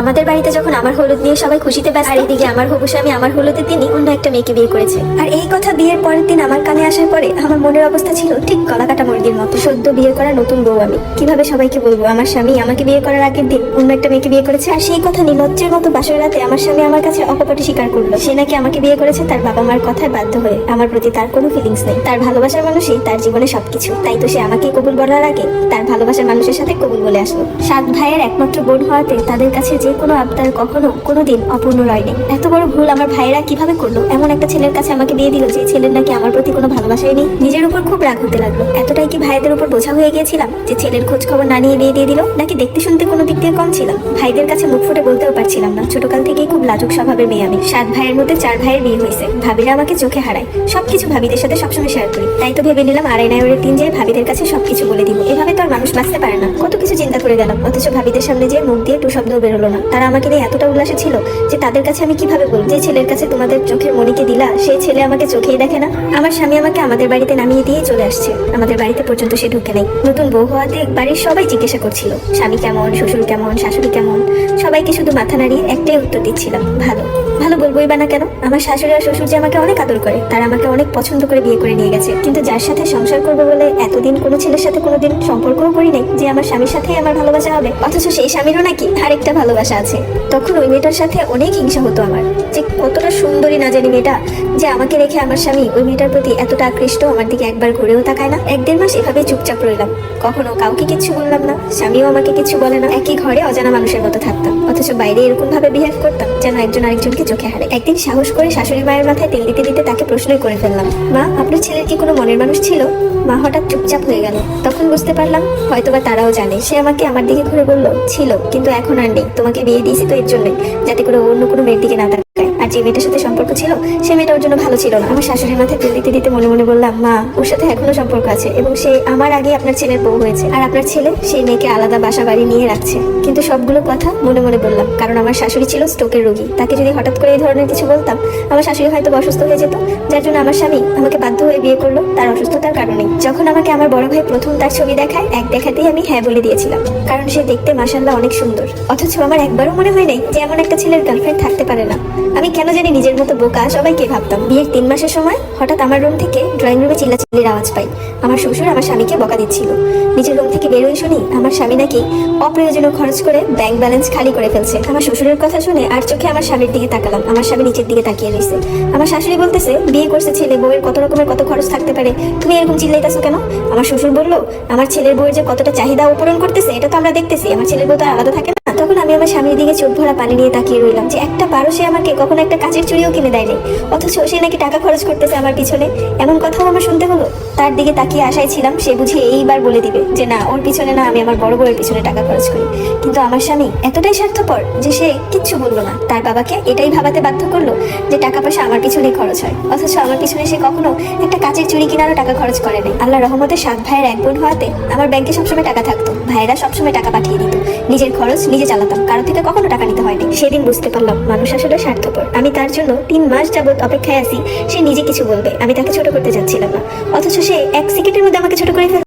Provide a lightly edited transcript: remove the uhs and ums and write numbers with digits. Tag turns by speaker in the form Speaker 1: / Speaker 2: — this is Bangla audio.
Speaker 1: আমাদের বাড়িতে যখন আমার হলুদ নিয়ে সবাই খুশিতে ব্যস্ত, আর এদিকে আমার হবু স্বামী আমার হলুদের দিনই অন্য একটা মেয়েকে বিয়ে করেছে। আর এই কথা বিয়ের পরের দিন আমার কানে আসার পরে আমার মনের অবস্থা ছিল ঠিক গলাকাটা মুরগির মতো। সদ্য বিয়ে করা নতুন বউ আমি কিভাবে সবাইকে বলবো আমার স্বামী আমাকে বিয়ে করার আগের দিন অন্য একটা মেয়েকে বিয়ে করেছে। আর সেই কথা নির্লজ্জের মতো বাসর রাতে আমার স্বামী আমার কাছে অকপটে স্বীকার করলো সে নাকি আমাকে বিয়ে করেছে তার বাবা মার কথায় বাধ্য হয়ে। আমার প্রতি তার কোনো ফিলিংস নেই, তার ভালোবাসার মানুষই তার জীবনে সবকিছু। তাই তো সে আমাকে কবুল বলার আগে তার ভালোবাসার মানুষের সাথে কবুল বলে আসলো। 7 ভাইয়ের একমাত্র বোন হওয়াতে তাদের কাছে যে কোনো আবদার কখনো কোনোদিন অপূর্ণ রয়নি। এত বড় ভুল আমার ভাইয়েরা কিভাবে করলো? এমন একটা ছেলের কাছে আমাকে বিয়ে দিল যে ছেলের নাকি আমার প্রতি কোনো ভালোবাসাই নেই। নিজের উপর খুব রাগ হতে লাগলো। এতটাই কি ভাইদের উপর বোঝা হয়ে গিয়েছিলাম যে ছেলের খোঁজ খবর না নিয়ে বিয়ে দিয়ে দিল? নাকি দেখতে শুনতে কোনো দিক দিয়ে কম ছিলাম? ভাইদের কাছে মুখ ফুটে বলতেও পারছিলাম না। ছোটকাল থেকেই খুব লাজুক স্বভাবের মেয়ে আমি। 7 ভাইয়ের মধ্যে 4 ভাইয়ের বিয়ে হয়েছে। ভাবিরা আমাকে চোখে হারায়, সবকিছু ভাবিদের সাথে সবসময় শেয়ার করি। তাই তো ভেবে নিলাম আড়াই নায়রের দিন যে ভাবিদের কাছে সবকিছু বলে দিব। এভাবে তো আর মানুষ বাঁচতে পারে না। কত কিছু চিন্তা করে গেলাম, অথচ ভাবিদের সামনে যে মুখ দিয়ে টু শব্দও বেরোলো না। তারা আমাকে নিয়ে এতটা উল্লাসে ছিল যে তাদের কাছে আমি কিভাবে বলবো যে ছেলের কাছে তোমাদের চোখের মণিকে দিলা সেই ছেলে আমাকে চোখেই দেখে না। আমার স্বামী আমাকে আমাদের বাড়িতে নামিয়ে দিয়ে চলে আসছে, আমাদের বাড়িতে পর্যন্ত সে ঢুকে নেই। নতুন বউ হওয়াতে বাড়ির সবাই জিজ্ঞাসা করছিল স্বামী কেমন, শ্বশুর কেমন, শাশুড়ি কেমন। সবাইকে শুধু মাথা নাড়িয়ে একটাই উত্তর দিচ্ছিলাম, ভালো। ভালো বলবোই বা না কেন? আমার শাশুড়ি আর শ্বশুর যে আমাকে অনেক আদর করে, তারা আমাকে অনেক পছন্দ করে বিয়ে করে নিয়ে গেছে। কিন্তু যার সাথে সংসার করবো বলে এতদিন কোনো ছেলের সাথে কোনোদিন সম্পর্কও করি নাই যে আমার স্বামীর সাথেই আমার ভালোবাসা হবে, অথচ সেই স্বামীরও নাকি আরেকটা ভালোবাসা আছে। তখন ওই মেয়েটার সাথে অনেক হিংসা হতো আমার, যে কতটা সুন্দরী না জানি মেয়েটা, যে আমাকে রেখে আমার স্বামী ওই মেয়েটার প্রতি এতটা আকৃষ্ট, আমার দিকে একবার ঘুরেও তাকায় না। 1-1.5 মাস এভাবে চুপচাপ রইলাম, কখনো কাউকে কিচ্ছু বললাম না, স্বামীও আমাকে কিছু বলে না। একই ঘরে অজানা মানুষের মতো থাকতাম, অথচ বাইরে এরকম ভাবে বিহেভ করতাম যেন একজন আরেকজনকে চোখে হারে। একদিন সাহস করে শাশুড়ি মায়ের মাথায় তেল দিতে দিতে তাকে প্রশ্নই করে ফেললাম, মা আপনার ছেলের কি কোনো মনের মানুষ ছিল? মা হঠাৎ চুপচাপ হয়ে গেল। তখন বুঝতে পারলাম হয়তোবা তারাও জানে। সে আমাকে আমার দিকে ঘুরে বলল, ছিল, কিন্তু এখন আর নেই। তোমাকে বিয়ে দিয়েছি তো এর জন্যই, যাতে করে অন্য কোনো মেয়ের দিকে না তাকায়। আর যে মেয়েটার সাথে সম্পর্ক ছিল সে মেয়েটা ওর জন্য ভালো ছিল না। আমার শাশুড়ির মাথায় তেল দিতে দিতে মনে মনে বললাম, মা ওর সাথে এখনো সম্পর্ক আছে এবং সে আমার আগে আপনার ছেলের বউ হয়েছে, আর আপনার ছেলে সেই মেয়েকে আলাদা বাসা বাড়ি নিয়ে রাখছে। কিন্তু সবগুলো কথা মনে মনে বললাম, কারণ আমার শাশুড়ি ছিল স্ট্রোকের রোগী। তাকে যদি হঠাৎ করে এই ধরনের কিছু বলতাম আমার শাশুড়ি হয়তো অসুস্থ হয়ে যেত, যার জন্য আমার স্বামী আমাকে বাধ্য হয়ে বিয়ে করলো তার অসুস্থতার কারণে। যখন আমাকে আমার বড় ভাই প্রথম তার ছবি দেখায়, এক দেখাতেই আমি হ্যাঁ বলে দিয়েছিলাম, কারণ সে দেখতে মাশাআল্লাহ অনেক সুন্দর। অথচ আমার একবারও মনে হয় নাই যে এমন একটা ছেলের গার্লফ্রেন্ড থাকতে পারে না। আমি কেন জানি নিজের মতো বোকা সবাইকে ভাবতাম। বিয়ের 3 মাসের সময় হঠাৎ আমার রুম থেকে ড্রয়িং রুমে চিল্লাচিল্লির আওয়াজ পাই। আমার শ্বশুর আমার স্বামীকে বকা দিচ্ছিল। নিজের রুম থেকে বেরোয় শুনি আমার স্বামী নাকি অপ্রয়োজনীয় খরচ করে ব্যাংক ব্যালেন্স খালি করে ফেলছে। আমার শ্বশুরের কথা শুনে আর চোখে আমার স্বামীর দিকে তাকালাম। আমার স্বামী নিচের দিকে তাকিয়ে রয়েছে। আমার শাশুড়ি বলতেছে, বিয়ে করছে ছেলে, বউয়ের কত রকমের কত খরচ থাকতে পারে, তুমি এরকম চিল্লাইতেছো কেন? আমার শ্বশুর বললো, আমার ছেলের বউয়ের যে কতটা চাহিদা পূরণ করতেছে এটা তো আমরা দেখতেছি, আমার ছেলের বউ তো আলাদা থাকে না। তখন আমি আমার স্বামীর দিকে চোখ ভরা পানি নিয়ে তাকিয়ে রইলাম যে একটা বারো সে আমাকে কখনো একটা কাচের চুড়িও কিনে দেয়নি, অথচ সে নাকি টাকা খরচ করতেছে আমার পিছনে। এমন কথাও আমার শুনতে হলো। তার দিকে তাকিয়ে আশায় ছিলাম সে বুঝি এইবার বলে দিবে যে না, ওর পিছনে না, আমি আমার বড় বউয়ের পিছনে টাকা খরচ করি। কিন্তু আমার স্বামী এতটাই স্বার্থপর যে সে কিচ্ছু বললো না। তার বাবাকে এটাই ভাবাতে বাধ্য করলো যে টাকা পয়সা আমার পিছনেই খরচ হয়, অথচ আমার পিছনে সে কখনো একটা কাচের চুড়ি কেনারও টাকা খরচ করে নাই। আল্লাহ রহমতে 7 ভাইয়ের এক বোন হওয়াতে আমার ব্যাংকে সবসময় টাকা থাকতো। ভাইয়েরা সবসময় টাকা পাঠিয়ে দিত, নিজের খরচ নিজে চালাতাম, কারো থেকে কখনো টাকা নিতে হয়নি। সেদিন বুঝতে পারলাম মানুষ আসলে স্বার্থপর। আমি তার জন্য 3 মাস যাবত অপেক্ষায় আছি সে নিজে কিছু বলবে, আমি তাকে ছোট করতে চাচ্ছিলাম না, অথচ সে 1 সেকেন্ডের মধ্যে আমাকে ছোট করে ফেলবে।